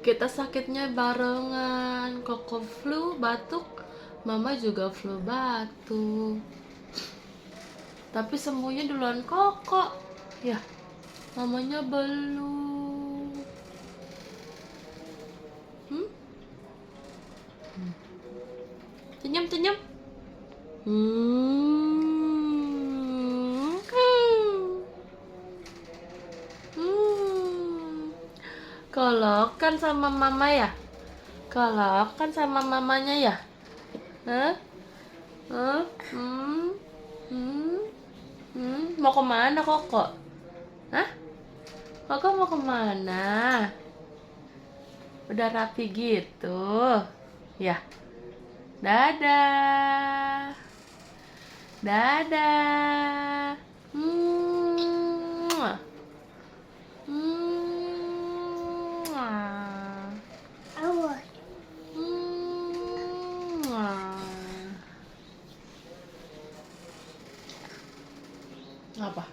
Kita sakitnya barengan. Koko flu, batuk, mama juga flu batuk. Tapi sembuhnya duluan Koko. Ya, mamanya belum. Hmm? Senyum, senyum. Hmm. Hmm. Kolokan sama mama ya? Kolokan sama mamanya ya? Hah? Hah? Hmm? Hmm? Hmm? Mau kemana Koko? Hah? Koko mau kemana? Udah rapi gitu? Ya. Dadah. Dadah. Hmm. Hmm. Awas. Apa?